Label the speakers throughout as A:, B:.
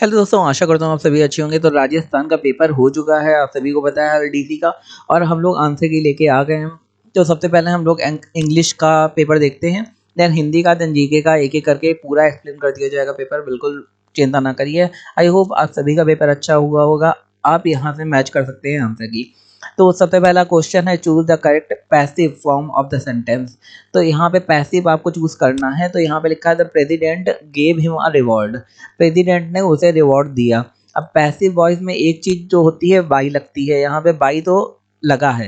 A: Hello दोस्तों, आशा करता हूँ आप सभी अच्छे होंगे। तो राजस्थान का पेपर हो चुका है, आप सभी को पता है डीसी का, और हम लोग आंसर की लेके आ गए हैं। तो सबसे पहले हम लोग इंग्लिश का पेपर देखते हैं, देन हिंदी का, देन जीके का, एक एक करके पूरा एक्सप्लेन कर दिया जाएगा पेपर। बिल्कुल चिंता ना करिए। आई होप आप सभी का पेपर अच्छा हुआ होगा, आप यहाँ से मैच कर सकते हैं आंसर की। तो सबसे पहला क्वेश्चन है, choose the correct passive form of the sentence. तो यहाँ पे पैसिव आपको चूज करना है। तो यहाँ पे लिखा है the president gave him a reward. President ने उसे रिवॉर्ड दिया। अब पैसिव वॉइस में एक चीज जो होती है बाई लगती है, यहाँ पे बाई तो लगा है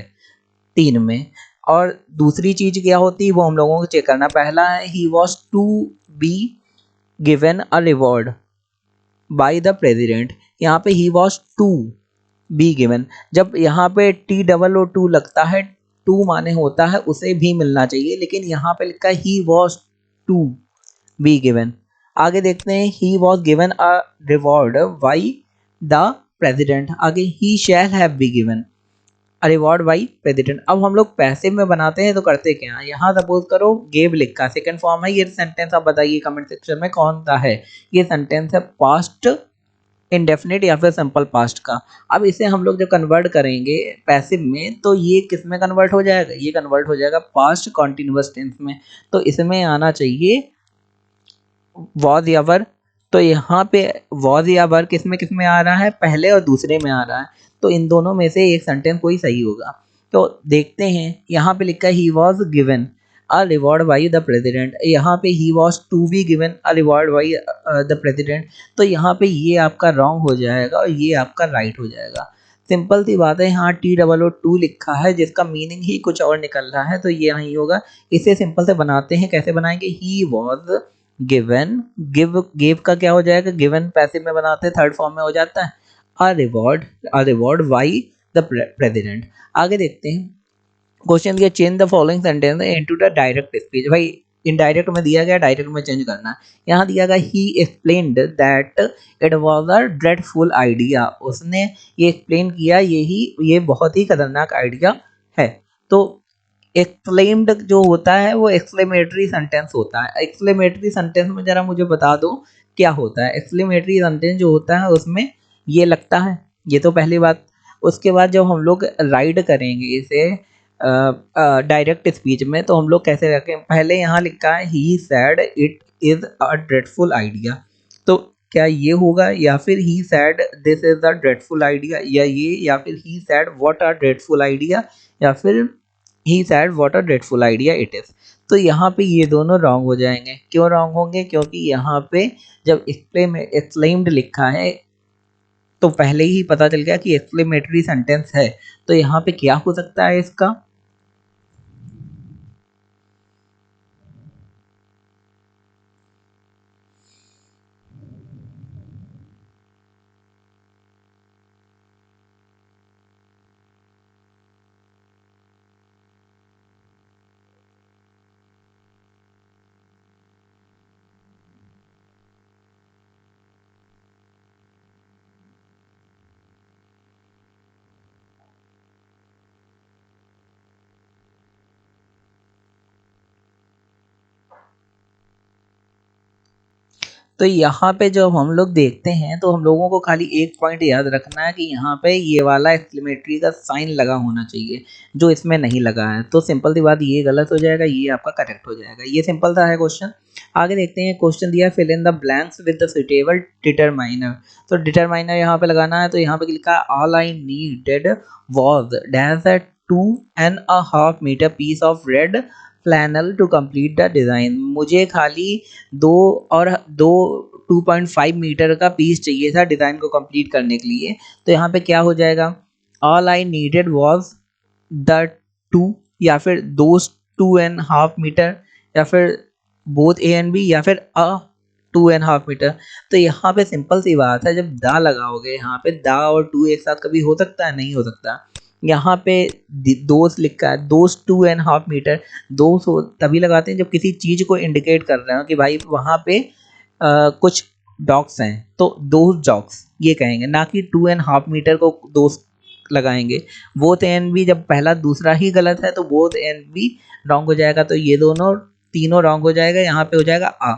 A: तीन में। और दूसरी चीज क्या होती है वो हम लोगों को चेक करना। पहला है he was to be given a reward by the president. यहाँ पे he was to be given, जब यहाँ पे टी डबल ओ टू लगता है, टू माने होता है उसे भी मिलना चाहिए, लेकिन यहाँ पे लिखा है he was to be given. आगे देखते हैं, he was given a reward by the president. आगे he shall have be given a reward by president. अब हम लोग पैसे में बनाते हैं तो करते क्या है, यहाँ सपोज करो गेव लिखा, सेकंड फॉर्म है। ये सेंटेंस आप बताइए कमेंट सेक्शन में कौन सा है। ये सेंटेंस है पास्ट इंडेफिनिट या फिर सिंपल पास्ट का। अब इसे हम लोग जब कन्वर्ट करेंगे पैसिव में, तो ये किस में कन्वर्ट हो जाएगा, ये कन्वर्ट हो जाएगा पास्ट कॉन्टिन्यूअस टेंस में। तो इसमें आना चाहिए वॉज या वर। तो यहाँ पे वॉज या वर किस में आ रहा है, पहले और दूसरे में आ रहा है। तो इन दोनों में से एक सेंटेंस कोई सही होगा। तो देखते हैं, यहाँ पे लिखा है he was given a reward by the president. यहाँ पे he was to be given a reward by the president. तो यहाँ पे ये आपका रॉन्ग हो जाएगा और ये आपका राइट हो जाएगा। सिंपल सी बात है, यहाँ टी डबल ओ टू लिखा है जिसका मीनिंग ही कुछ और निकल रहा है, तो ये नहीं होगा। इसे सिंपल से बनाते हैं, कैसे बनाएंगे, ही वॉज गिवन, गिव का क्या हो जाएगा, गिवन पैसिव में बनाते हैं थर्ड फॉर्म में हो जाता है अ रिवॉर्ड बाई द प्रेसिडेंट। आगे देखते हैं, क्वेश्चन दिया change the following sentence into the direct speech. भाई इनडायरेक्ट में दिया गया, डायरेक्ट में चेंज करना है। यहाँ दिया गया ही explained that it was a dreadful idea. उसने ये एक्सप्लेन किया, ये बहुत ही खतरनाक आइडिया है। तो एक्सक्लेम्ड जो होता है वो एक्सक्लेमेटरी सेंटेंस होता है। एक्सक्लेमेटरी सेंटेंस में जरा मुझे बता दो क्या होता है। एक्सक्लेमेटरी सेंटेंस जो होता है उसमें ये लगता है, ये तो पहली बात। उसके बाद जब हम लोग राइड करेंगे इसे डायरेक्ट स्पीच में, तो हम लोग कैसे रखें, पहले यहाँ लिखा है he said it is a dreadful idea. तो क्या ये होगा, या फिर he said this is a dreadful idea, या ये, या फिर he said what a dreadful idea, या फिर he said what a dreadful idea it is. तो यहाँ पे ये दोनों रॉन्ग हो जाएंगे। क्यों रॉन्ग होंगे, क्योंकि यहाँ पे जब एक्सक्लेम्ड लिखा है तो पहले ही पता चल गया कि एक्सक्लेमेटरी सेंटेंस है। तो यहाँ पे क्या हो सकता है इसका, तो यहाँ पे जब हम लोग देखते हैं तो हम लोगों को खाली एक पॉइंट याद रखना है कि यहाँ पे ये वाला एक्सक्लेमेटरी का साइन लगा होना चाहिए, जो इसमें नहीं लगा है। तो सिंपल सी बात, ये गलत हो जाएगा, ये आपका करेक्ट हो जाएगा। ये सिंपल सा है क्वेश्चन। आगे देखते हैं, क्वेश्चन दिया fill in the blanks with the suitable determiner. तो डिटरमाइनर यहाँ पे लगाना है। तो यहाँ पे लिखा है all I needed was dash at 2.5 metre piece of red flannel to complete the design. मुझे खाली दो और दो 2.5 मीटर का पीस चाहिए था डिज़ाइन को कंप्लीट करने के लिए। तो यहाँ पे क्या हो जाएगा, all I needed was the two, या फिर दोज 2.5 मीटर, या फिर बोथ ए एंड बी, या फिर अ 2.5 मीटर। तो यहाँ पे सिंपल सी बात है, जब दा लगाओगे यहाँ पे, दा और टू एक साथ कभी हो सकता है, नहीं हो सकता। यहाँ पे दोस्त लिखा है, दोस्त 2.5 मीटर। दोस्त तभी लगाते हैं जब किसी चीज को इंडिकेट कर रहे हो कि भाई वहां पे कुछ डॉग्स हैं, तो दोस्त डॉग्स ये कहेंगे, ना कि 2.5 मीटर को दोस्त लगाएंगे। बोथ एंड बी, जब पहला दूसरा ही गलत है तो बोथ एंड बी रॉन्ग हो जाएगा। तो ये दोनों तीनों रॉन्ग हो जाएगा। यहाँ पे हो जाएगा आ।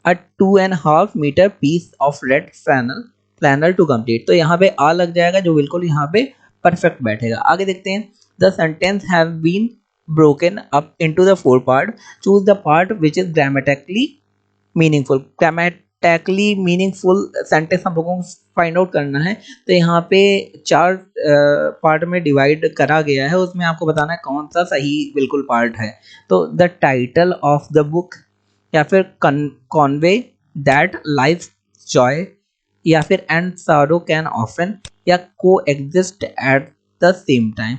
A: A 2.5 metre piece of red flannel to complete. तो यहाँ पे आ लग जाएगा जो बिल्कुल यहाँ पे परफेक्ट बैठेगा। आगे देखते हैं, the sentence have been broken up into the 4 part, choose the part which is grammatically meaningful. Grammatically meaningful sentence हम लोगों को फाइंड आउट करना है। तो यहाँ पे 4 पार्ट में डिवाइड करा गया है, उसमें आपको बताना है कौन सा सही बिल्कुल पार्ट है। तो the title of the book, या फिर कॉन्वे दैट लाइफ जॉय, या फिर एंड सारो कैन ऑफन, या को एग्जिस्ट एट द सेम टाइम।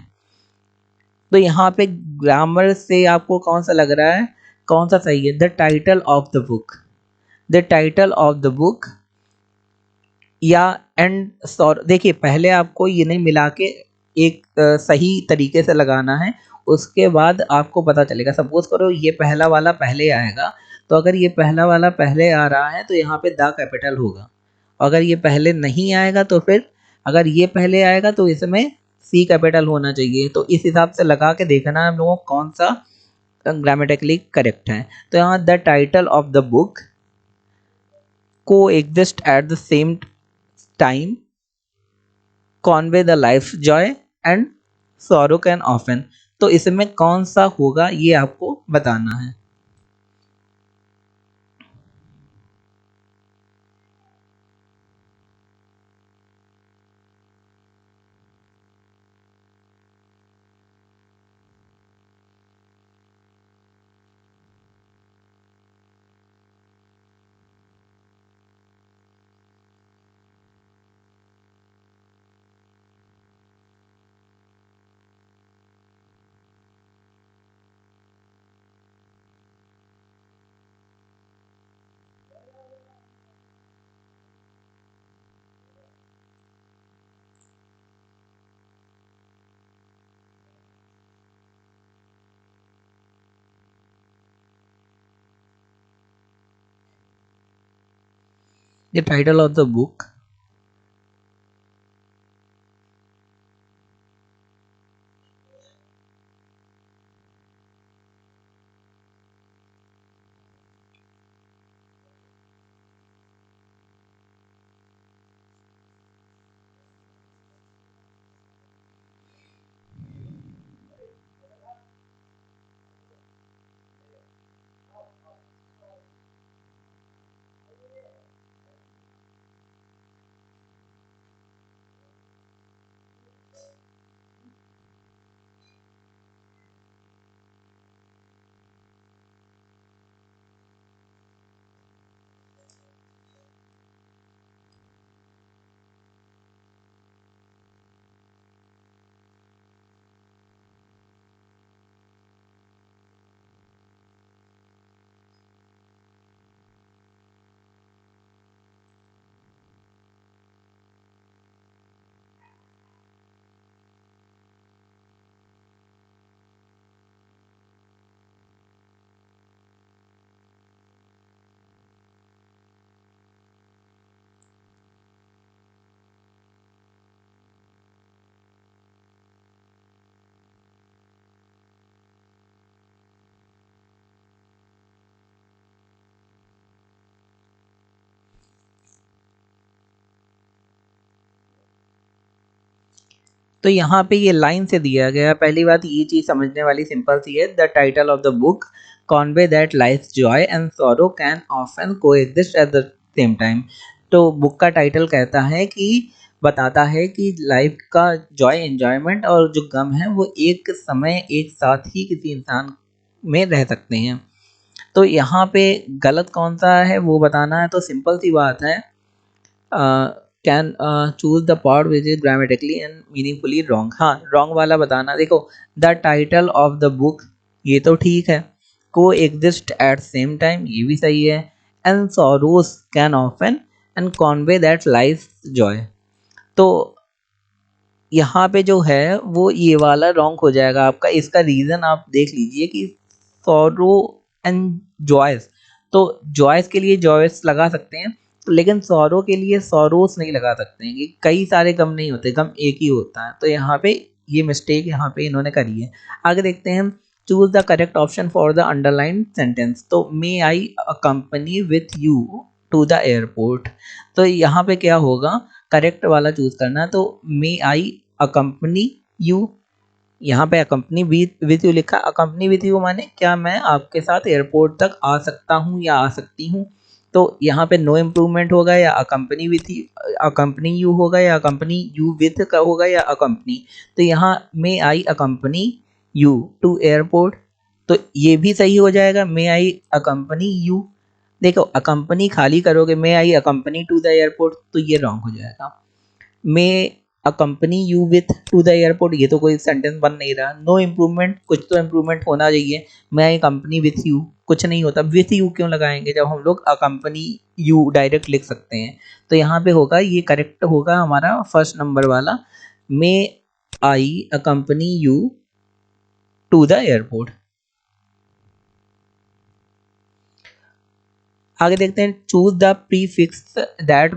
A: तो यहाँ पे ग्रामर से आपको कौन सा लग रहा है, कौन सा सही है? The title of the book, the title of the book या एंड सॉर। देखिए पहले आपको ये नहीं मिला के एक सही तरीके से लगाना है, उसके बाद आपको पता चलेगा। सपोज करो ये पहला वाला पहले आएगा, तो अगर ये पहला वाला पहले आ रहा है तो यहाँ पे द कैपिटल होगा। अगर ये पहले नहीं आएगा तो फिर, अगर ये पहले आएगा तो इसमें सी कैपिटल होना चाहिए। तो इस हिसाब से लगा के देखना है हम लोगों को कौन सा ग्रामेटिकली करेक्ट है। तो यहाँ the title of the book, coexist at the same time, convey the life joy and sorrow can often। तो इसमें कौन सा होगा ये आपको बताना है। The title of the book, तो यहाँ पे ये लाइन से दिया गया। पहली बात ये चीज़ समझने वाली सिंपल सी है, the title of the book convey that life joy and sorrow can often को एग्जिस्ट एट द सेम टाइम। तो बुक का टाइटल कहता है कि, बताता है कि लाइफ का जॉय एंजॉयमेंट और जो गम है वो एक समय एक साथ ही किसी इंसान में रह सकते हैं। तो यहाँ पे गलत कौन सा है वो बताना है। तो सिंपल सी बात है, can choose the part which is grammatically and meaningfully wrong. हाँ रॉन्ग वाला बताना। देखो the title of the book ये तो ठीक है, को एग्जिस्ट एट सेम टाइम ये भी सही है, and sorrows can often and Conway that life Joy. तो यहाँ पे जो है वो ये वाला रॉन्ग हो जाएगा आपका। इसका रीज़न आप देख लीजिए कि सॉरो एंड जॉयस, तो जॉयस के लिए जॉयस लगा सकते हैं, लेकिन सॉरो के लिए सॉरोस नहीं लगा सकते हैं। कि कई सारे गम नहीं होते, गम एक ही होता है। तो यहाँ पे ये मिस्टेक यहाँ पे इन्होंने करी है। आगे देखते हैं, choose the correct option for the underline sentence. तो may I accompany with you to the airport. तो यहाँ पे क्या होगा, करेक्ट वाला चूज करना। तो मे आई अकम्पनी यू, यहाँ पे अकम्पनी विथ यू लिखा। अकम्पनी विथ यू माने क्या मैं आपके साथ एयरपोर्ट तक आ सकता हूँ या आ सकती हूँ। तो यहाँ पे नो इम्प्रूवमेंट होगा या अकम्पनी विथ अकम्पनी यू होगा या अकम्पनी यू विथ का होगा या अकम्पनी। तो यहाँ may I accompany you to airport, तो ये भी सही हो जाएगा। मे आई अकम्पनी यू, देखो अकम्पनी खाली करोगे may I accompany to the airport तो ये रॉन्ग हो जाएगा। May accompany you with to the airport, ये तो कोई सेंटेंस बन नहीं रहा। नो इम्प्रूवमेंट, कुछ तो इम्प्रूवमेंट होना चाहिए। मे आई कंपनी विथ यू, कुछ नहीं होता। विथ यू क्यों लगाएंगे जब हम लोग अकम्पनी यू डायरेक्ट लिख सकते हैं। तो यहाँ पे होगा, ये करेक्ट होगा हमारा फर्स्ट नंबर वाला, may I accompany you to the airport. आगे देखते हैं, choose the prefix that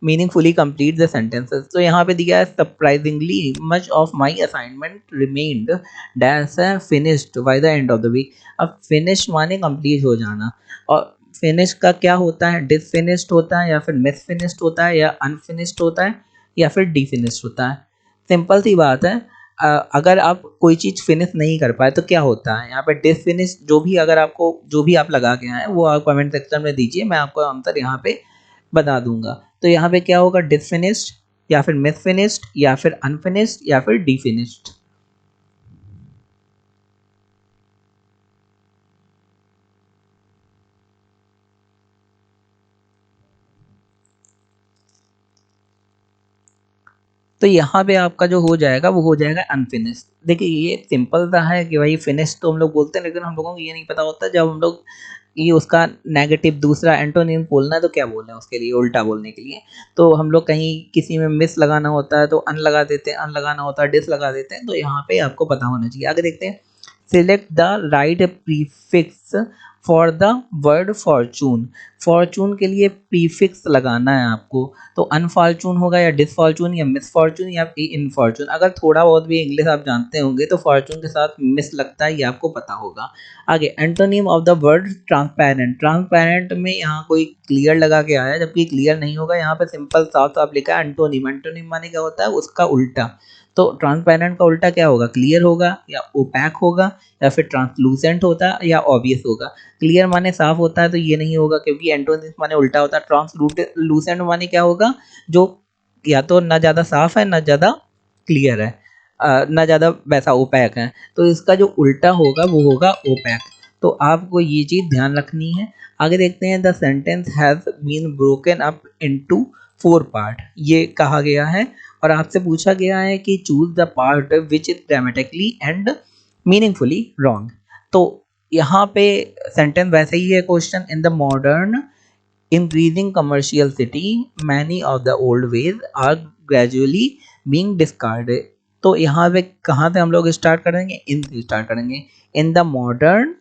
A: meaningfully complete the sentences. तो यहाँ पे दिया है surprisingly much of my assignment remained dash finished by the end of the week. अब फिनिश माने कंप्लीट हो जाना, और फिनिश का क्या होता है, डिसफिनिश्ड होता है या फिर मिसफिनिश्ड होता है या अनफिनिश्ड होता है या फिर डिफिनिश्ड होता है। सिंपल सी बात है, अगर आप कोई चीज़ फिनिश नहीं कर पाए तो क्या होता है यहाँ पे डिसफिनिश। जो भी अगर आपको जो भी आप लगा के आए वो आप कमेंट सेक्शन में दीजिए, मैं आपको आंसर यहाँ पे बता दूंगा। तो यहाँ पे क्या होगा, डिसफिनिश्ड या फिर मिसफिनिश्ड या फिर अनफिनिश्ड या फिर डिफिनिश्ड। तो यहाँ पे आपका जो हो जाएगा वो हो जाएगा अनफिनिश्ड। देखिए ये सिंपल सा है कि भाई फिनिश तो हम लोग बोलते हैं, लेकिन हम लोगों को ये नहीं पता होता जब हम लोग ये उसका नेगेटिव दूसरा एंटोनिम बोलना है तो क्या बोलना है उसके लिए, उल्टा बोलने के लिए। तो हम लोग कहीं किसी में मिस लगाना होता है तो अन लगा देते हैं, अन लगाना होता है डिस लगा देते हैं। तो यहाँ पे आपको पता होना चाहिए। आगे देखते हैं, select the right prefix for the word Fortune. Fortune के लिए प्रीफिक्स लगाना है आपको। तो अनफॉर्चून होगा या डिसफॉर्चून या मिसफॉर्चून या इनफॉर्चून। अगर थोड़ा बहुत भी इंग्लिश आप जानते होंगे तो फॉर्चून के साथ मिस लगता है, ये आपको पता होगा। आगे antonym of the word transparent. Transparent में यहाँ कोई क्लियर लगा के आया जबकि क्लियर नहीं होगा। यहाँ पे सिंपल साफ साफ लिखा है एंटोनिम। एंटोनिम माने क्या होता है, उसका उल्टा। तो ट्रांसपेरेंट का उल्टा क्या होगा, क्लियर होगा या ओपैक होगा या फिर ट्रांसलूसेंट होता है या ऑब्वियस होगा। क्लियर माने साफ होता है तो ये नहीं होगा क्योंकि एंटोनिम माने उल्टा होता है। ट्रांसलूसेंट माने क्या होगा, जो या तो ना ज़्यादा साफ है ना ज़्यादा क्लियर है, ना ज़्यादा वैसा ओपैक है। तो इसका जो उल्टा होगा वो होगा ओपैक। तो आपको ये चीज़ ध्यान रखनी है। आगे देखते हैं, the sentence has been broken up into 4 part, ये कहा गया है। और आपसे पूछा गया है कि choose the part which is grammatically and meaningfully wrong. तो यहाँ पे सेंटेंस वैसे ही है question, in the modern increasing commercial city many of the old ways are gradually being discarded। तो यहाँ पे कहाँ से हम लोग स्टार्ट करेंगे, इन से स्टार्ट करेंगे। In the modern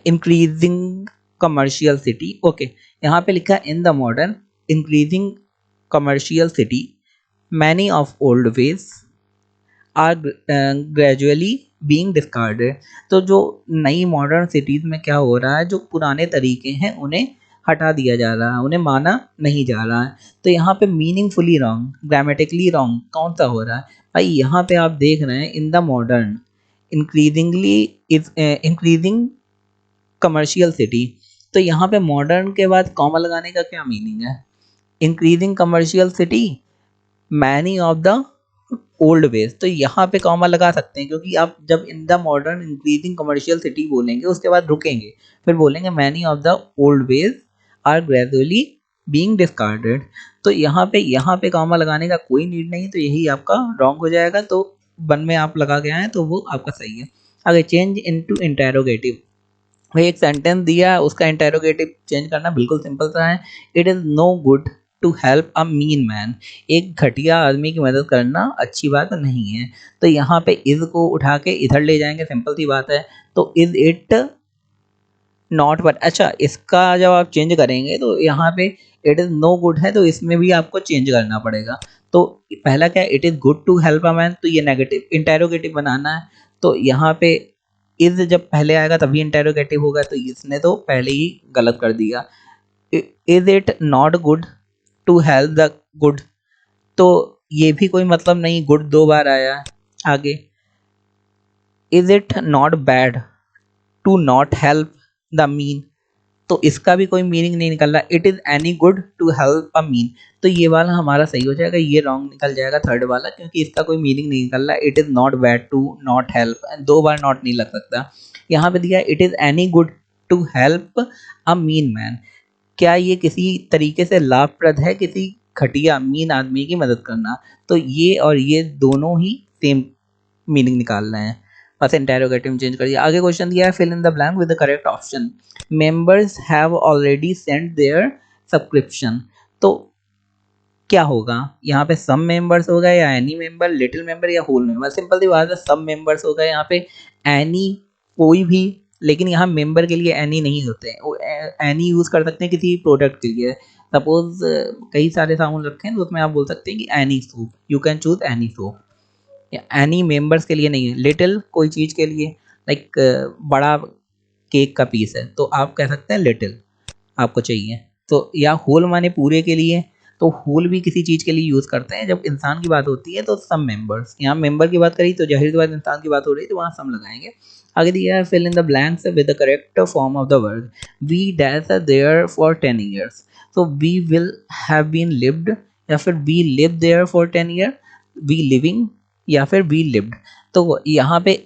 A: increasing commercial city, okay यहाँ पे लिखा है in the modern increasing commercial city many of old ways are gradually being discarded. तो जो नई मॉडर्न सिटीज़ में क्या हो रहा है, जो पुराने तरीके हैं उन्हें हटा दिया जा रहा है, उन्हें माना नहीं जा रहा है। तो यहाँ पे मीनिंगफुली रॉन्ग, ग्रामेटिकली रॉन्ग कौन सा हो रहा है भाई, यहाँ पे आप देख रहे हैं इन the modern increasingly is increasing commercial city. तो यहाँ पे मॉडर्न के बाद कॉमा लगाने का क्या मीनिंग है, increasing commercial city many of the old veg. तो यहाँ पे कॉमा लगा सकते हैं क्योंकि आप जब in the modern increasing commercial city बोलेंगे उसके बाद रुकेंगे, फिर बोलेंगे many of the old ways are gradually being discarded. तो यहाँ पे कॉमा लगाने का कोई नीड नहीं, तो यही आपका रॉन्ग हो जाएगा। तो वन में आप लगा के आए तो वो आपका सही है। आगे चेंज इनटू इंटेरोगेटिव, भाई एक सेंटेंस दिया है उसका इंटेरोगेटिव चेंज करना बिल्कुल सिंपल सा है। It is no good to help a mean man, एक घटिया आदमी की मदद करना अच्छी बात नहीं है। तो यहाँ पे इज को उठा के इधर ले जाएंगे, सिंपल सी बात है। तो इज इट नॉट, बट अच्छा इसका जब आप चेंज करेंगे तो यहाँ पे इट इज़ नो गुड है तो इसमें भी आपको चेंज करना पड़ेगा। तो पहला क्या है, it is good to help a man, तो ये नेगेटिव इंटेरोगेटिव बनाना है। तो यहाँ पे इज जब पहले आएगा तभी इंटेरोगेटिव होगा, तो इसने तो पहले ही गलत कर दिया। Is it not good to help the good, तो ये भी कोई मतलब नहीं, गुड दो बार आया है। आगे, is it not bad to not help the mean, तो इसका भी कोई मीनिंग नहीं निकल रहा। It is any good to help a mean, तो ये वाला हमारा सही हो जाएगा, ये रॉन्ग निकल जाएगा थर्ड वाला, क्योंकि इसका कोई मीनिंग नहीं निकल रहा। It is not bad to not help, दो बार नॉट नहीं लग सकता। यहाँ पे दिया it is any good to help a mean man, क्या ये किसी तरीके से लाभप्रद है किसी घटिया मीन आदमी की मदद करना, तो ये और ये दोनों ही सेम मीनिंग निकाल रहे हैं। बस इंटेरोगेटिव चेंज कर दिया। आगे क्वेश्चन दिया है, fill in the blank with the correct option. Members have already sent their subscription, तो क्या होगा यहाँ पे, सब मेंबर्स होगा या एनी मेंबर, लिटिल मेंबर या होल मेंबर? सिंपल सी बात है, सब मेंबर्स होगा यहाँ पे। एनी कोई भी, लेकिन यहाँ मेंबर के लिए एनी नहीं होते हैं, वो एनी यूज कर सकते हैं किसी प्रोडक्ट के लिए। सपोज कई सारे साबुन रखे हैं तो उसमें आप बोल सकते हैं कि any soap, you can choose any soap. Any members के लिए नहीं है। लिटिल कोई चीज के लिए, लाइक बड़ा केक का पीस है तो आप कह सकते हैं लिटिल, आपको चाहिए। तो या होल माने पूरे के लिए, तो होल भी किसी चीज के लिए यूज करते हैं। जब इंसान की बात होती है तो सम मेंबर्स, यहाँ मेंबर की बात करी तो जाहिर सी बात इंसान की बात हो रही है तो वहां सम लगाएंगे। आगे दिया है, fill in the blanks with the correct form of the word. We dash are there for 10 years, तो we will have been lived, या फिर we live there for 10 year, we living, या फिर वी लिव्ड। तो यहाँ पे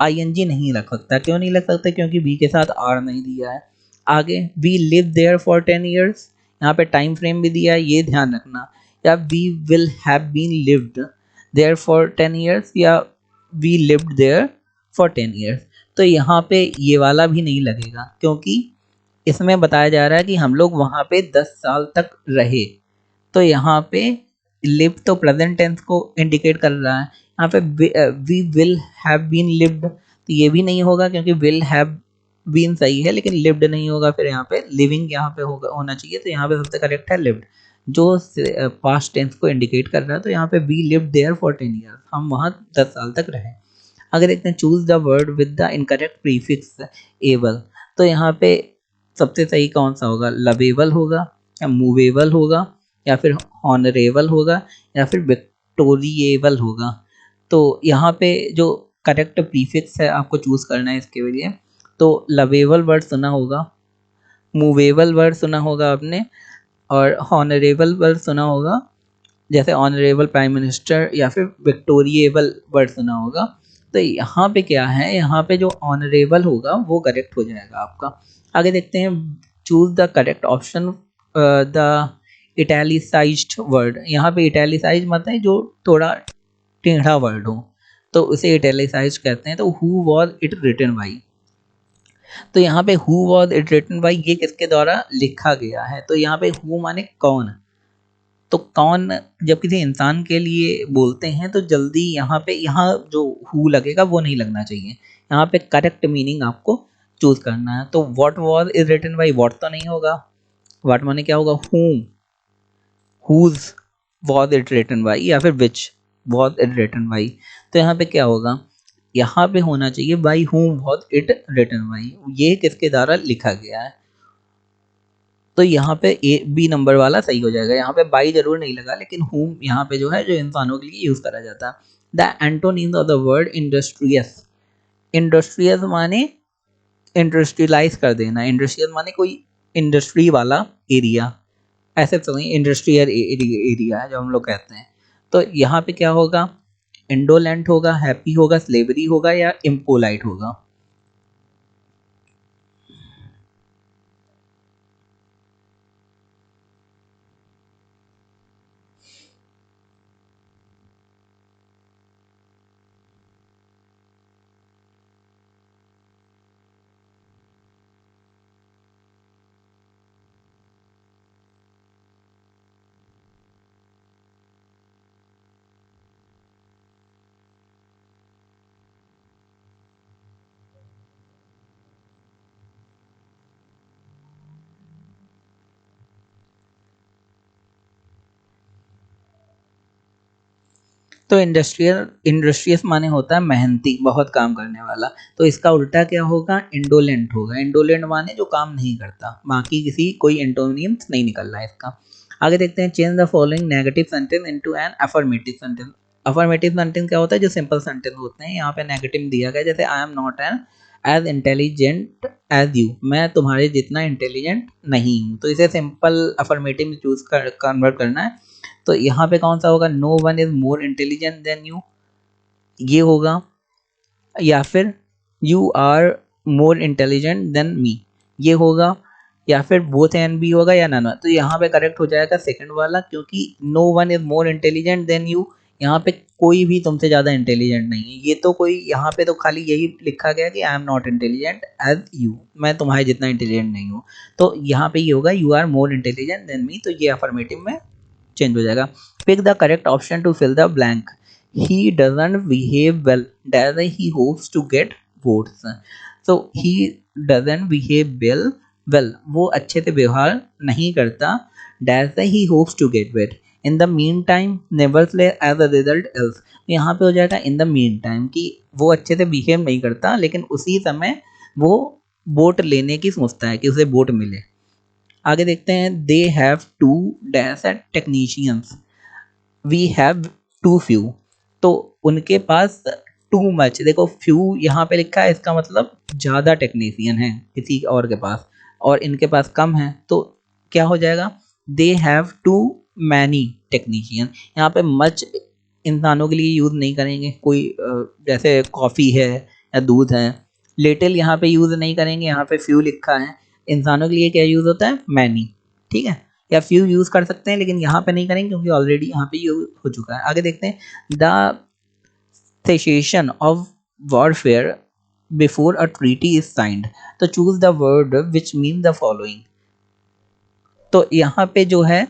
A: ING नहीं लग सकता, क्यों नहीं लग सकता, क्योंकि बी के साथ आर नहीं दिया है। आगे, we live there for 10 years, यहाँ पे टाइम फ्रेम भी दिया है, ये ध्यान रखना। या we will have been lived there for 10 years, या we lived there for 10 years, तो यहाँ पे ये वाला भी नहीं लगेगा, क्योंकि इसमें बताया जा रहा है कि हम लोग वहाँ पे 10 साल तक रहे। तो यहाँ पे लिव तो प्रेजेंट टेंस को इंडिकेट कर रहा है। यहाँ पे we will have been lived, तो ये भी नहीं होगा, क्योंकि विल हैव बीन सही है लेकिन लिव्ड नहीं होगा, फिर यहाँ पे लिविंग यहाँ पे होगा, होना चाहिए। तो यहाँ पे सबसे करेक्ट है लिव्ड, जो पास्ट टेंस को इंडिकेट कर रहा है। तो यहाँ पे we lived there for 10 years, हम वहाँ 10 साल तक रहे। अगर देखते हैं, choose the word with the incorrect prefix able, तो यहाँ पे सबसे सही कौन सा होगा, लवेबल होगा या मूवेबल होगा या फिर ऑनरेबल होगा या फिर विक्टोरिएबल होगा। तो यहाँ पे जो करेक्ट प्रीफिक्स है आपको चूज करना है इसके लिए। तो लवेबल वर्ड सुना होगा, मूवेबल वर्ड सुना होगा आपने, और ऑनरेबल वर्ड सुना होगा, जैसे ऑनरेबल प्राइम मिनिस्टर, या फिर विक्टोरिएबल वर्ड सुना होगा। तो यहाँ पे क्या है, यहाँ पे जो ऑनरेबल होगा वो करेक्ट हो जाएगा आपका। आगे देखते हैं, choose the correct option the italicised word. यहाँ पे इटैलिसाइज मतलब है जो थोड़ा टेढ़ा वर्ड हो, तो उसे इटैलिसाइज कहते हैं। तो who was it written by, तो यहाँ पे who was it written by, ये किसके द्वारा लिखा गया है, तो यहाँ पे हु माने कौन, तो कौन जब किसी इंसान के लिए बोलते हैं तो जल्दी यहाँ पे, यहाँ जो हु लगेगा वो नहीं लगना चाहिए। यहाँ पे करेक्ट मीनिंग आपको चूज करना है। तो what was is written by, what तो नहीं होगा, व्हाट माने क्या होगा, whom, whose was it written by, या फिर which was it written by। तो यहाँ पे क्या होगा, यहाँ पे होना चाहिए by whom was it written by, ये किसके द्वारा लिखा गया है। तो यहाँ पे ए बी नंबर वाला सही हो जाएगा। यहाँ पे बाई जरूर नहीं लगा, लेकिन हुम यहाँ पे जो है जो इंसानों के लिए यूज करा जाता है। The antonyms of the word industrious, industrious माने इंडस्ट्रियलाइज कर देना, इंडस्ट्रियल माने कोई इंडस्ट्री वाला एरिया, ऐसे तो नहीं, इंडस्ट्रियल एरिया है जो हम लोग कहते हैं। तो यहाँ पे क्या होगा, इंडोलेंट होगा, हैप्पी होगा, स्लेवरी होगा, या इम्पोलाइट होगा। तो इंडस्ट्रियस माने होता है मेहनती, बहुत काम करने वाला। तो इसका उल्टा क्या होगा, इंडोलेंट होगा। इंडोलेंट माने जो काम नहीं करता, बाकी किसी कोई एंटोनिम्स नहीं निकल रहा है इसका। आगे देखते हैं, change the following negative sentence into an affirmative sentence. Affirmative sentence क्या होता है, जो सिंपल सेंटेंस होते हैं। यहाँ पे नेगेटिव दिया गया, जैसे I am not an as intelligent as you, मैं तुम्हारे जितना इंटेलिजेंट नहीं हूँ। तो इसे सिंपल अफर्मेटिव में चूज कर कन्वर्ट करना है। तो यहाँ पे कौन सा होगा, no one is more intelligent than you, ये होगा। या फिर you are more intelligent than me, ये होगा। या फिर बोथ एंड बी होगा, या नन। तो यहाँ पे करेक्ट हो जाएगा सेकंड वाला, क्योंकि no one is more intelligent than you, यहाँ पे कोई भी तुमसे ज़्यादा इंटेलिजेंट नहीं है। ये तो कोई, यहाँ पे तो खाली यही लिखा गया कि I am not intelligent as you, मैं तुम्हारे जितना इंटेलिजेंट नहीं हूँ। तो यहाँ पे ये होगा you are more intelligent than me, तो ये अफर्मेटिव में चेंज हो जाएगा। Pick the correct option to fill the blank. He doesn't behave well dash he hopes to get votes. So he doesn't behave well, वो अच्छे से व्यवहार नहीं करता, dash he hopes to get wait. In the mean time nevertheless as a result else, यहाँ पे हो जाएगा इन द मीन टाइम, कि वो अच्छे से बिहेव नहीं करता, लेकिन उसी समय वो वोट लेने की सोचता है कि उसे वोट मिले। आगे देखते हैं, they have to dash at technicians, we have too few. तो उनके पास टू मच, देखो फ्यू यहाँ पे लिखा है, इसका मतलब ज़्यादा टेक्नीशियन है किसी और के पास, और इनके पास कम है। तो क्या हो जाएगा, they have too many technician. यहाँ पे मच इंसानों के लिए यूज़ नहीं करेंगे, कोई जैसे कॉफ़ी है या दूध है। लिटिल यहाँ पे यूज़ नहीं करेंगे, यहाँ पे फ्यू लिखा है। इंसानों के लिए क्या यूज़ होता है, मैनी, ठीक है। या फ्यू यूज़ कर सकते हैं, लेकिन यहाँ पे नहीं करेंगे क्योंकि ऑलरेडी यहाँ पे यूज हो चुका है। आगे देखते हैं, the cessation of warfare before a treaty is signed। तो choose the word which mean the following। तो यहाँ पे जो है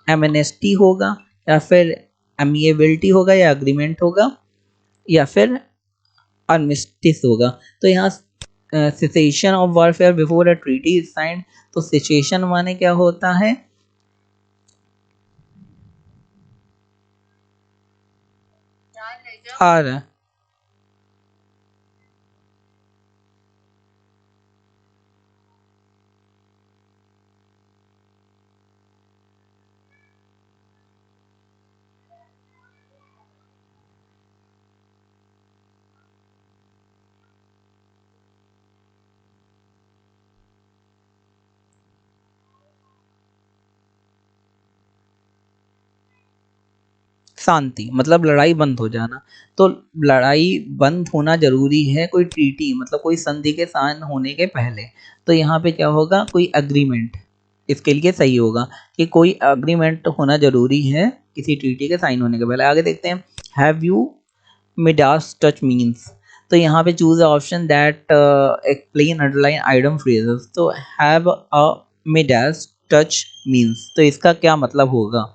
A: एमनेस्टी होगा, या फिर एमिएबिलिटी होगा, या अग्रीमेंट होगा, या फिर armistice होगा। तो यहाँ cessation of warfare before a treaty is signed, तो cessation माने क्या होता है, हार। शांति मतलब लड़ाई बंद हो जाना। तो लड़ाई बंद होना जरूरी है कोई ट्रीटी, मतलब कोई संधि के साइन होने के पहले। तो यहाँ पे क्या होगा, कोई अग्रीमेंट, इसके लिए सही होगा कि कोई अग्रीमेंट होना जरूरी है किसी ट्रीटी के साइन होने के पहले। आगे देखते हैं, have you Midas touch means. तो यहाँ पे choose option that explain underline item phrases. तो have a Midas touch means, तो इसका क्या मतलब होगा।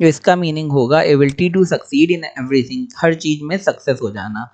A: जो इसका मीनिंग होगा, ability to succeed in everything, हर चीज में सक्सेस हो जाना।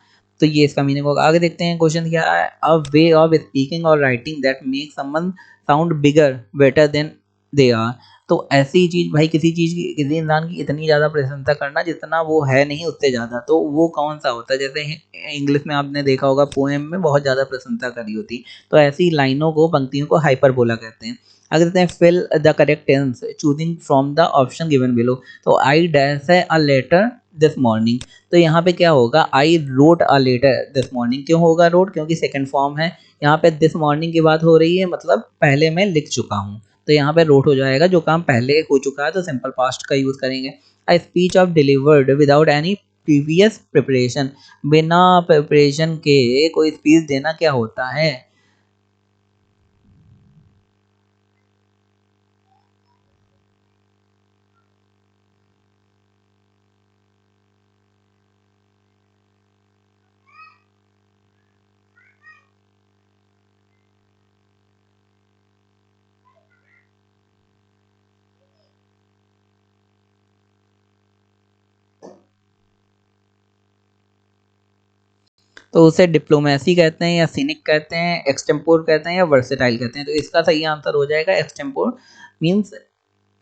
A: तो ये इसका मीनिंग होगा। आगे देखते हैं क्वेश्चन क्या है, अ वे ऑफ स्पीकिंग और writing that make someone sound bigger better than they are. तो ऐसी चीज भाई, किसी चीज की, किसी इंसान की इतनी ज्यादा प्रशंसा करना जितना वो है नहीं उससे ज्यादा, तो वो कौन सा होता है। जैसे इंग्लिश में आपने देखा होगा, पोएम में बहुत ज्यादा प्रशंसा करी होती, तो ऐसी लाइनों को, पंक्तियों को हाइपरबोला कहते हैं। अगर कहते हैं fill the correct tense choosing from the option given below. तो आई डैश है अ लेटर दिस मॉर्निंग। तो यहाँ पे क्या होगा, I wrote a letter this morning. क्यों होगा रोट, क्योंकि सेकंड फॉर्म है। यहाँ पे दिस मॉर्निंग की बात हो रही है, मतलब पहले मैं लिख चुका हूँ। तो यहाँ पे रोट हो जाएगा, जो काम पहले हो चुका है, तो सिंपल पास्ट का यूज करेंगे। A speech of delivered without any previous preparation, बिना प्रिपरेशन के कोई स्पीच देना क्या होता है। तो उसे डिप्लोमेसी कहते हैं या सिनिक कहते हैं, एक्सटेम्पोर कहते हैं या वर्सेटाइल कहते हैं। तो इसका सही आंसर हो जाएगा एक्सटेम्पोर, मीन्स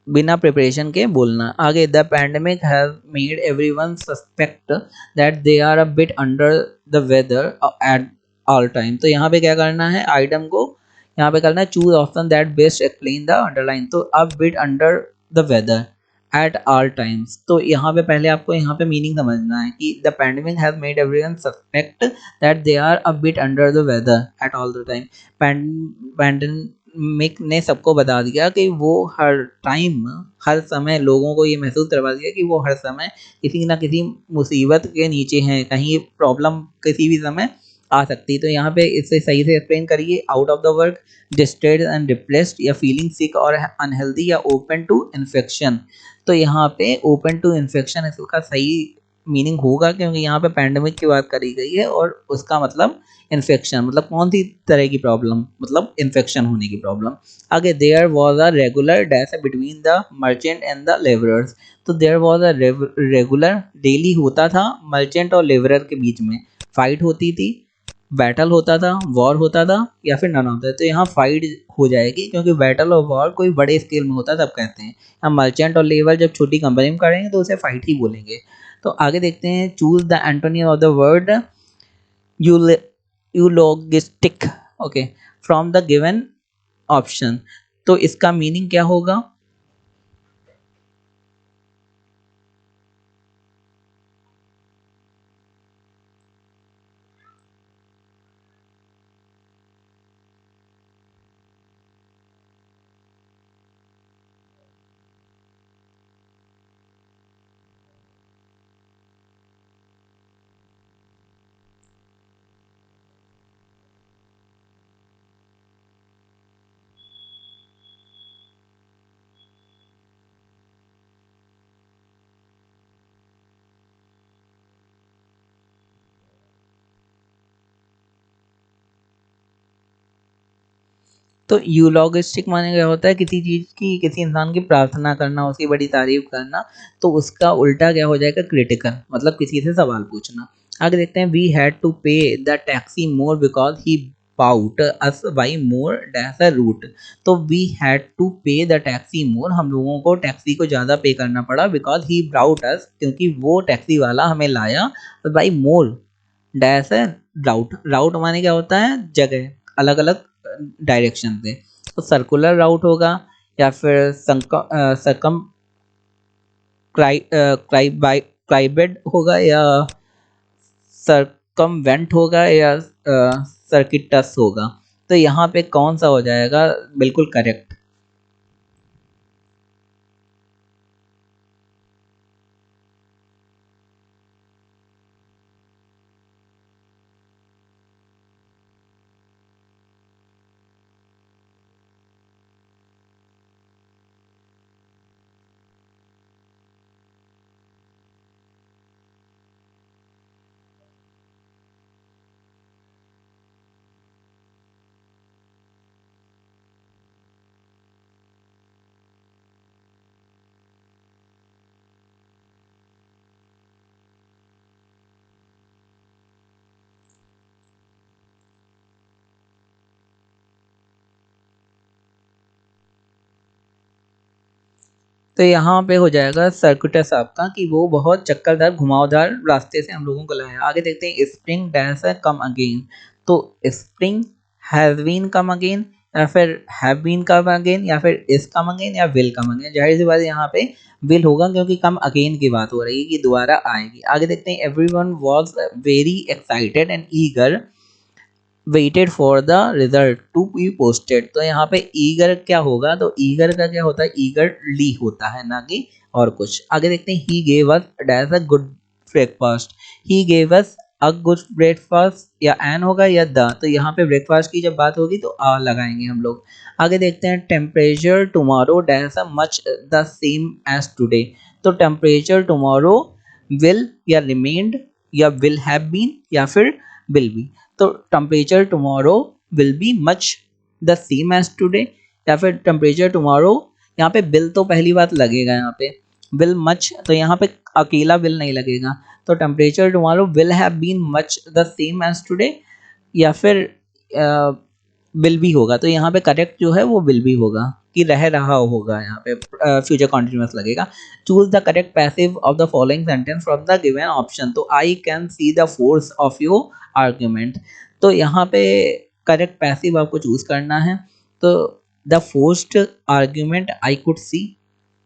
A: बिना प्रिपरेशन के बोलना। आगे, the pandemic has made everyone suspect that they are a bit under the weather at all time. तो यहाँ पे क्या करना है, आइटम को यहाँ पे करना है choose option that best explain the underline. तो a bit under the weather at all times. तो यहाँ पे पहले आपको यहाँ पे मीनिंग समझना है कि the pandemic has made everyone suspect that they are a bit under the weather at all the time. Pandemic ने सबको बता दिया कि वो हर टाइम, हर समय लोगों को ये महसूस करवा दिया कि वो हर समय किसी ना किसी मुसीबत के नीचे हैं, कहीं प्रॉब्लम किसी भी समय आ सकती। तो यहाँ पे इससे सही से एक्सप्लेन करिए, out of the work, distressed and depressed, या फीलिंग सिक और अनहेल्दी, या ओपन टू इन्फेक्शन। तो यहाँ पे ओपन टू इन्फेक्शन इसका सही मीनिंग होगा, क्योंकि यहाँ पे पैंडेमिक की बात करी गई है और उसका मतलब इन्फेक्शन, मतलब कौन सी तरह की प्रॉब्लम, मतलब इन्फेक्शन होने की प्रॉब्लम। आगे, there was a regular dash between the merchant and the labourers. तो there was a regular, daily होता था मर्चेंट और लेबरर के बीच में फाइट होती थी, बैटल होता था, वॉर होता था, या फिर नन होता है। तो यहाँ फाइट हो जाएगी, क्योंकि बैटल और वॉर कोई बड़े स्केल में होता है तब कहते हैं। हम मर्चेंट और लेबर जब छोटी कंपनी में करेंगे तो उसे फाइट ही बोलेंगे। तो आगे देखते हैं, choose the antonym of the word eulogistic, okay, from the given option. तो इसका मीनिंग क्या होगा? तो यूलॉगिस्टिक माने क्या होता है, किसी चीज की, किसी इंसान की प्रार्थना करना, उसकी बड़ी तारीफ करना। तो उसका उल्टा क्या हो जाएगा, क्रिटिकल, मतलब किसी से सवाल पूछना। आगे देखते हैं, we had to pay the taxi more because he bout us by more dash a route. तो we had to pay the taxi more, हम लोगों को टैक्सी को ज़्यादा पे करना पड़ा, बिकॉज ही ब्राउट अस, क्योंकि वो टैक्सी वाला हमें लाया बाई मोर डैश है राउट। राउट माने क्या होता है, जगह, अलग अलग डायरेक्शन से। तो सर्कुलर राउट होगा, या फिर सरकम क्राइबेड होगा, या सरकमवेंट होगा, या सर्किटस होगा। तो यहाँ पे कौन सा हो जाएगा बिल्कुल करेक्ट? तो यहाँ पे हो जाएगा सर्कुटस आपका, कि वो बहुत चक्करदार घुमावदार रास्ते से हम लोगों को लाया। आगे देखते हैं, स्प्रिंग डैश कम अगेन। तो spring has been come again, या फिर हैव बीन कम अगेन, या फिर इज कम अगेन, या विल कम अगेन। जाहिर सी बात है यहाँ पे विल होगा, क्योंकि कम अगेन की बात हो रही है कि दोबारा आएगी। आगे देखते हैं, everyone was very excited and eager waited for the result to be posted. तो यहाँ पे ईगर क्या होगा, तो ईगर का क्या होता है, ईगरली होता है, ना कि और कुछ। आगे देखते हैं, he gave us dash a good breakfast. He gave us a good breakfast, या एन होगा या द। तो यहाँ पे ब्रेकफास्ट की जब बात होगी तो आ लगाएंगे हम लोग। आगे देखते हैं, temperature tomorrow dash a much the same as today. तो टेम्परेचर टुमारो विल, या रिमेन्ड, या विल हैव बीन, या फिर विल बी। तो temperature tomorrow will be much the same as today, या फिर टेम्परेचर टुमारो, यहाँ पे बिल तो पहली बात लगेगा यहाँ पे, विल मच, तो यहाँ पे अकेला विल नहीं लगेगा, तो temperature tomorrow will have been much the same as today, या फिर विल भी होगा, तो यहाँ पे करेक्ट जो है वो विल भी होगा कि रह रहा होगा, यहाँ पे फ्यूचर कॉन्टिन्यूअस लगेगा। Choose the correct passive of the following sentence from the given option, तो I can see the force of your argument, तो यहाँ पे करेक्ट पैसिव आपको चूज करना है, तो the forced argument I could see,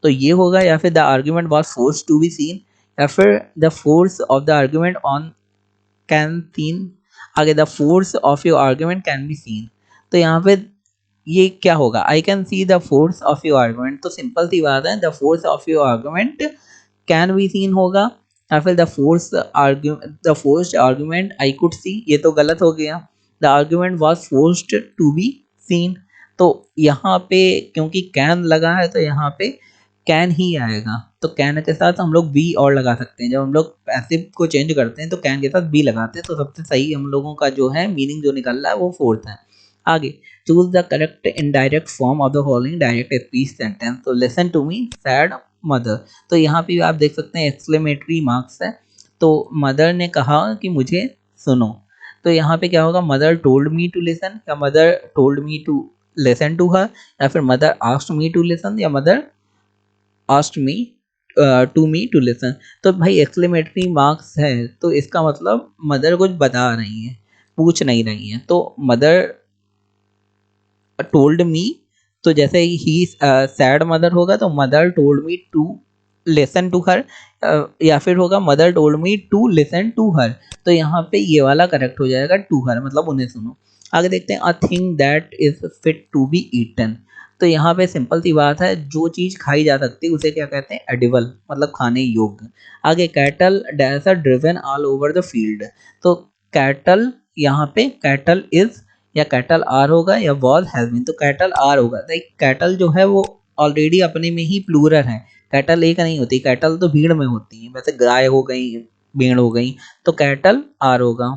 A: तो ये होगा, या फिर the argument was forced to be seen, या फिर the force of the argument on can seen, आगे the force of your argument can be seen, तो यहाँ पे ये क्या होगा, I can see the force of your argument, तो सिंपल सी बात है, the force of your argument can be seen होगा, या फिर the forced argument I could see, ये तो गलत हो गया, the argument was forced to be seen, तो यहाँ पे क्योंकि कैन लगा है तो यहाँ पे कैन ही आएगा, तो कैन के साथ हम लोग बी और लगा सकते हैं, जब हम लोग पैसिव को चेंज करते हैं तो कैन के साथ बी लगाते हैं, तो सबसे सही हम लोगों का जो है मीनिंग जो निकल रहा है वो फोर्थ है। आगे choose the correct indirect form of the following direct speech sentence, तो listen to me said mother, तो यहाँ पे आप देख सकते हैं एक्सक्लेमेटरी मार्क्स है, तो मदर ने कहा कि मुझे सुनो, तो यहाँ पे क्या होगा, mother told me to listen, या mother told me to listen to her, या फिर mother asked me to listen, या mother asked me to me to listen, तो भाई एक्सक्लेमेटरी मार्क्स है तो इसका मतलब मदर कुछ बता रही है, पूछ नहीं रही है, तो मदर टोल्ड मी, तो जैसे ही सैड मदर होगा तो mother told me to listen to her, या फिर होगा mother told me to listen to her, तो यहाँ पे ये वाला करेक्ट हो जाएगा, टू हर मतलब उन्हें सुनो। आगे देखते हैं, a thing that is fit to be eaten, तो यहाँ पे सिंपल सी बात है, जो चीज़ खाई जा सकती है उसे क्या कहते हैं, एडिबल मतलब खाने योग्य। आगे cattle dash are driven all over the field, तो कैटल यहाँ पे कैटल इज या कैटल आर होगा या वॉज हैज बीन, तो कैटल आर होगा, तो कैटल जो है वो ऑलरेडी अपने में ही प्लूरल है, कैटल एक नहीं होती, कैटल तो भीड़ में होती है, वैसे गाय हो गई भेड़ हो गई, तो कैटल आर होगा।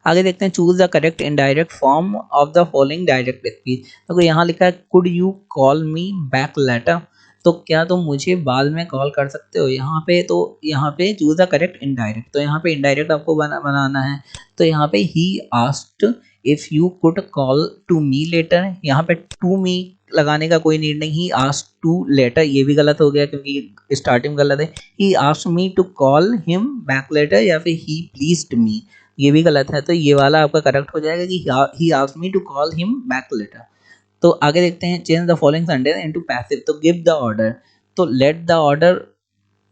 A: आगे देखते हैं, choose the correct indirect form of the following direct speech, तो यहाँ लिखा है could you call me back later, तो क्या तुम मुझे बाद में कॉल कर सकते हो, यहाँ पे तो यहाँ पे चूज द करेक्ट इनडायरेक्ट, तो यहाँ पे इनडायरेक्ट आपको बनाना है, तो यहाँ पे he asked if you could call to me later, यहाँ पे टू मी लगाने का कोई नीड नहीं, ही आस्क्ड टू लेटर ये भी गलत हो गया क्योंकि स्टार्टिंग गलत है, he asked me to call him back later, या फिर ही प्लीज्ड मी ये भी गलत है, तो ये वाला आपका करेक्ट हो जाएगा कि he asked me to call him back later. तो आगे देखते हैं, change the following sentence into passive, तो गिव द ऑर्डर, तो let the order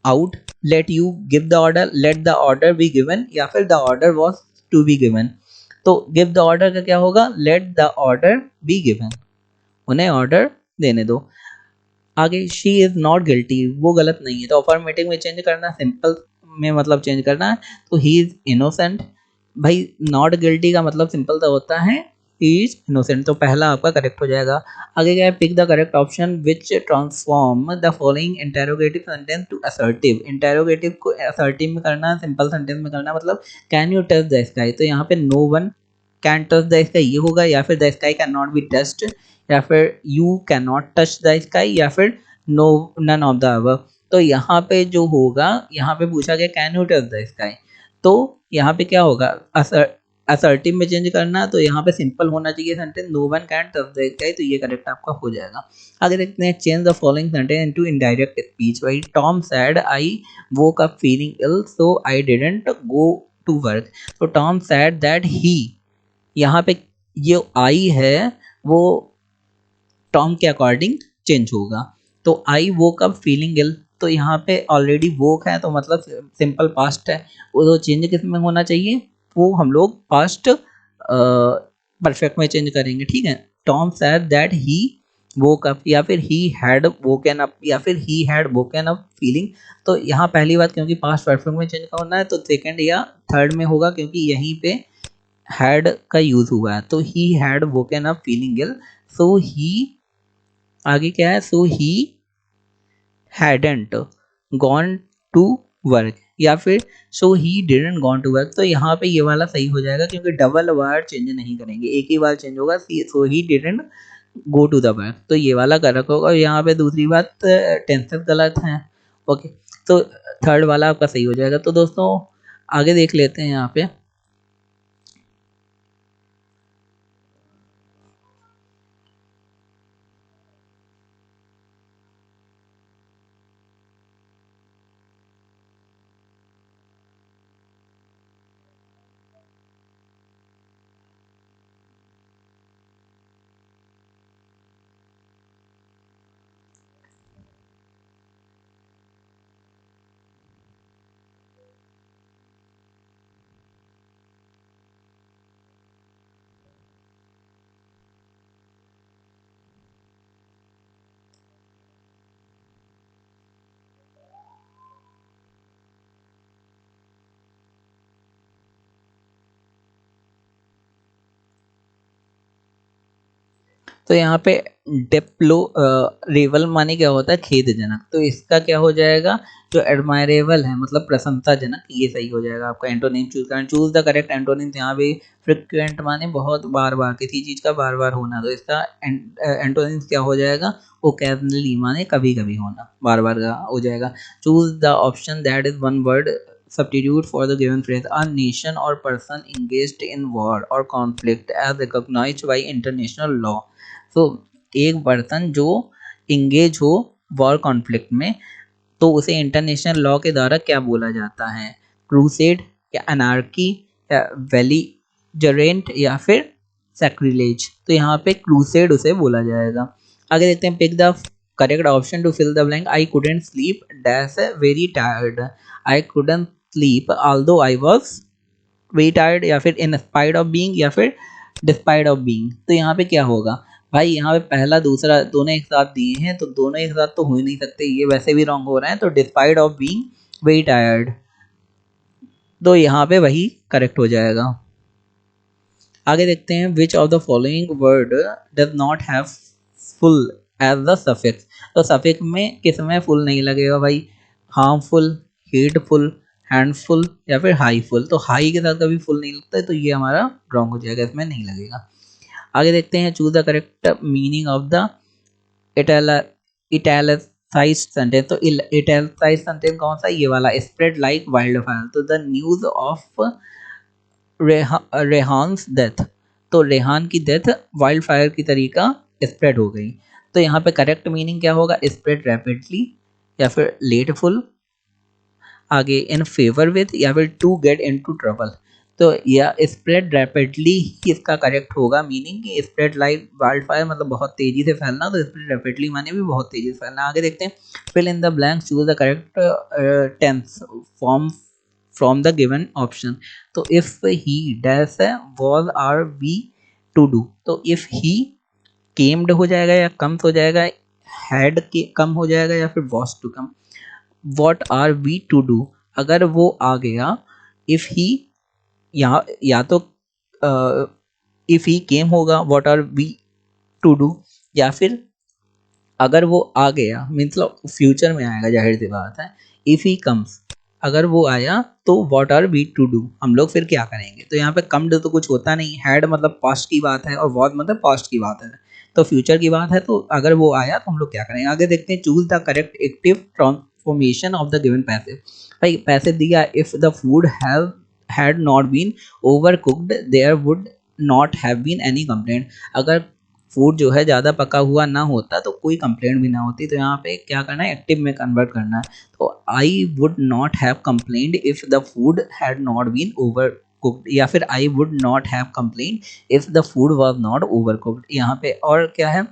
A: out, let you give the order, let the order be given, या फिर the order was to be given, तो give the order का क्या होगा, let the order be given, उन्हें order देने दो। आगे शी इज नॉट गिल्टी, वो गलत नहीं है, तो अफर्मेटिव में चेंज करना, सिंपल में मतलब चेंज करना है, तो ही इज इनोसेंट, भाई नॉट गिल्टी का मतलब सिंपल सा होता है ही इज इनोसेंट, तो पहला आपका करेक्ट हो जाएगा। आगे क्या है, pick the correct option which transform the following interrogative sentence to assertive, interrogative को असर्टिव में करना है, सिंपल सेंटेंस में करना है, मतलब can you touch the sky, तो यहाँ पे no one can touch the sky ये होगा, या फिर the sky can not be touched, या फिर you can not touch the sky, या फिर no none of the above, तो यहाँ पे जो होगा, यहाँ पे पूछा गया can you touch the sky, तो यहाँ पे क्या होगा, असर्टिव में चेंज करना, तो यहाँ पे सिंपल होना चाहिए sentence, no one can touch the sky, तो ये करेक्ट आपका हो जाएगा। आगे देखते हैं, change the following sentence into indirect speech, भाई Tom said I woke up feeling ill so I didn't go to work, तो टॉम सैड दैट ही, यहाँ पे ये आई है वो टॉम के अकॉर्डिंग चेंज होगा, तो आई वोक अप फीलिंग इल, तो यहाँ पे ऑलरेडी वोक है तो मतलब सिंपल पास्ट है, वो तो चेंज किस में होना चाहिए, वो हम लोग पास्ट परफेक्ट में चेंज करेंगे, ठीक है। Tom said that he woke up, या फिर ही हैड वोकन अप, या फिर ही हैड वोकन अप फीलिंग, तो यहाँ पहली बात क्योंकि पास्ट परफेक्ट में चेंज करना है तो सेकंड या थर्ड में होगा, क्योंकि यहीं पे हैड का यूज हुआ है, तो he had woken up feeling ill, so he आगे क्या है, सो ही hadn't gone to work, या फिर so he didn't gone to work, तो यहाँ पे ये वाला सही हो जाएगा क्योंकि डबल बार चेंज नहीं करेंगे, एक ही बार चेंज होगा, so he didn't go to the back, तो ये वाला करेक्ट होगा। और यहाँ पे दूसरी बात टेंसेस गलत हैं। ओके, तो थर्ड वाला आपका सही हो जाएगा। तो दोस्तों आगे देख लेते हैं यहाँ पे। तो यहाँ पे डेप्लो रेवल माने क्या होता है, खेदजनक। तो इसका क्या हो जाएगा, जो एडमायरेबल है मतलब प्रशंसाजनक, ये सही हो जाएगा आपका। एंटोनिम चूज करना, चूज द करेक्ट एंटोनिम। यहाँ पे फ्रिक्वेंट माने बहुत बार बार, किसी चीज का बार बार होना, तो इसका एंटोनिम क्या हो जाएगा, ओकेजनली माने कभी कभी होना, बार बार का हो जाएगा। Choose the option that is one word substitute for the given phrase, a nation or person engaged in war or conflict as recognized by international law। तो एक बर्तन जो इंगेज हो वॉर कॉन्फ्लिक्ट में, तो उसे इंटरनेशनल लॉ के द्वारा क्या बोला जाता है, क्रूसेड या अनार्की या बेलिजरेंट या फिर सैक्रिलेज। तो यहाँ पे क्रूसेड उसे बोला जाएगा। आगे देखते हैं, pick the correct option to fill the blank. I couldn't sleep dash very tired, I couldn't sleep although I was very tired, या फिर इन स्पाइट ऑफ बीइंग, या फिर डिस्पाइट ऑफ बीइंग। तो यहाँ पे क्या होगा भाई, यहाँ पे पहला दूसरा दोनों एक साथ दिए हैं, तो दोनों एक साथ तो हो ही नहीं सकते, ये वैसे भी रॉन्ग हो रहे हैं। तो despite of being very tired, तो यहाँ पे वही करेक्ट हो जाएगा। आगे देखते हैं, which of the following word does not have full as the suffix. तो सफिक्स में किस में फुल नहीं लगेगा भाई, हार्मफुल, हेटफुल, हैंडफुल या फिर हाईफुल। तो हाई के साथ कभी फुल नहीं लगता है, तो ये हमारा रॉन्ग हो जाएगा, इसमें नहीं लगेगा। आगे देखते हैं, choose the correct meaning of the italicised sentence. तो इटैलिसाइज्ड सेंटेंस कौन सा, ये वाला, स्प्रेड लाइक वाइल्ड फायर। तो the news of Rehan's death, तो रेहान की डेथ वाइल्ड फायर की तरीका स्प्रेड हो गई। तो यहाँ पे करेक्ट मीनिंग क्या होगा, स्प्रेड रैपिडली या फिर लेटफुल, आगे इन फेवर विद, या फिर टू गेट इनटू ट्रबल। तो या स्प्रेड रैपिडली ही इसका करेक्ट होगा मीनिंग, कि स्प्रेड लाइक वाइल्ड फायर मतलब बहुत तेजी से फैलना, तो स्प्रेड रैपिडली माने भी बहुत तेजी से फैलना। आगे देखते हैं, fill in the blank, choose the correct tense form from the given option. तो if he dash was are we to do, तो इफ ही केम्ड हो जाएगा या कम्स हो जाएगा, हैड के कम हो जाएगा या फिर was to come. What are we to do, अगर वो आ गया, इफ ही, यहाँ या तो इफ ही केम होगा what are we to do, या फिर अगर वो आ गया मीन्स फ्यूचर में आएगा, जाहिर सी बात है। इफ ही कम्स, अगर वो आया तो what are we to do, हम लोग फिर क्या करेंगे। तो यहाँ पे कम्ड तो कुछ होता नहीं, हैड मतलब पास्ट की बात है और वॉज मतलब पास्ट की बात है, तो फ्यूचर की बात है। तो अगर वो आया तो हम लोग क्या करेंगे। आगे देखते हैं, choose the correct active transformation of the given passive. भाई पैसिव दिया, if the food have had not been overcooked there would not have been any complaint। अगर फूड जो है ज़्यादा पका हुआ ना होता तो कोई कंप्लेंट भी ना होती। तो यहाँ पे क्या करना है, एक्टिव में कन्वर्ट करना है। तो I would not have complained if the food had not been over cooked, या फिर I would not have complained if the food was not over cooked. यहाँ पे और क्या है,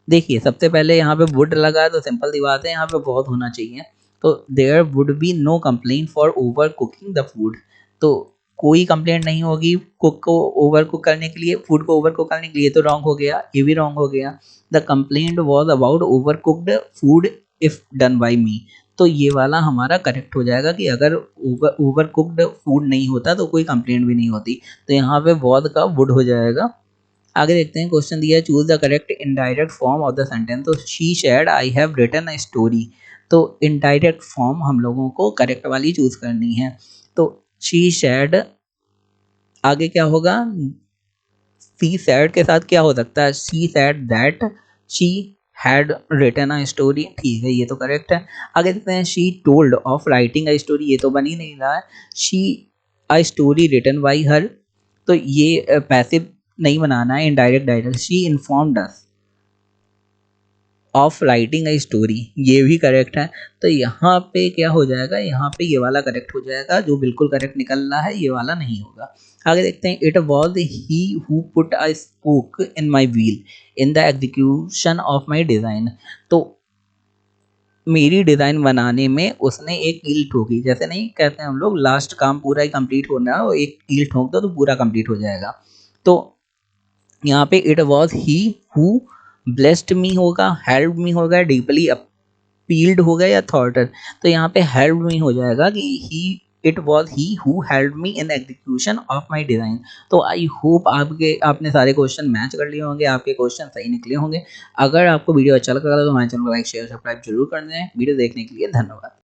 A: देखिए सबसे पहले यहाँ पे वुड लगा है, तो सिंपल सी बात है, यहाँ पे बहुत होना चाहिए। तो there would be no complaint for over cooking the food, तो कोई कंप्लेंट नहीं होगी कुक को ओवर कुक करने के लिए, फूड को ओवर कुक करने के लिए। तो रॉन्ग हो गया, ये भी रॉन्ग हो गया। The complaint was about overcooked food if done by me, तो ये वाला हमारा करेक्ट हो जाएगा, कि अगर ओवर कुक्ड फूड नहीं होता तो कोई कंप्लेंट भी नहीं होती। तो यहाँ पे वॉज का वुड हो जाएगा। आगे देखते हैं, क्वेश्चन दिया है, choose the correct indirect form of the sentence. तो she shared I have written a story, तो इनडायरेक्ट फॉर्म हम लोगों को करेक्ट वाली चूज करनी है। तो शी शेयर्ड, आगे क्या होगा, शी सैड के साथ क्या हो सकता है, she said that she had written a story, ठीक है ये तो करेक्ट है। आगे देखते हैं she told of writing a story, ये तो बन ही नहीं रहा है। She a story written by her, तो ये पैसिव नहीं बनाना है, indirect direct. She informed us of writing a story, ये भी करेक्ट है। तो यहाँ पे क्या हो जाएगा, यहाँ पे ये वाला करेक्ट हो जाएगा, जो बिल्कुल करेक्ट निकल रहा है ये वाला नहीं होगा। आगे देखते हैं it was he who put a spoke in my wheel in the execution of my design, तो मेरी डिज़ाइन बनाने में उसने एक कील ठोकी। जैसे नहीं कहते हैं हम लोग लास्ट काम पूरा ही कंप्लीट होना है, और एक कील ठोक दो तो पूरा कंप्लीट हो जाएगा। तो यहाँ पे it was he who blessed me होगा, हेल्प मी होगा, डीपली अपील्ड होगा या थॉटर, तो यहाँ पे हेल्प मी हो जाएगा कि he it was he who help me in execution of my design. तो आई होप आपने सारे क्वेश्चन मैच कर लिए होंगे, आपके क्वेश्चन सही निकले होंगे। अगर आपको वीडियो अच्छा लगा तो हमारे चैनल को लाइक शेयर सब्सक्राइब जरूर कर दें। वीडियो देखने के लिए धन्यवाद।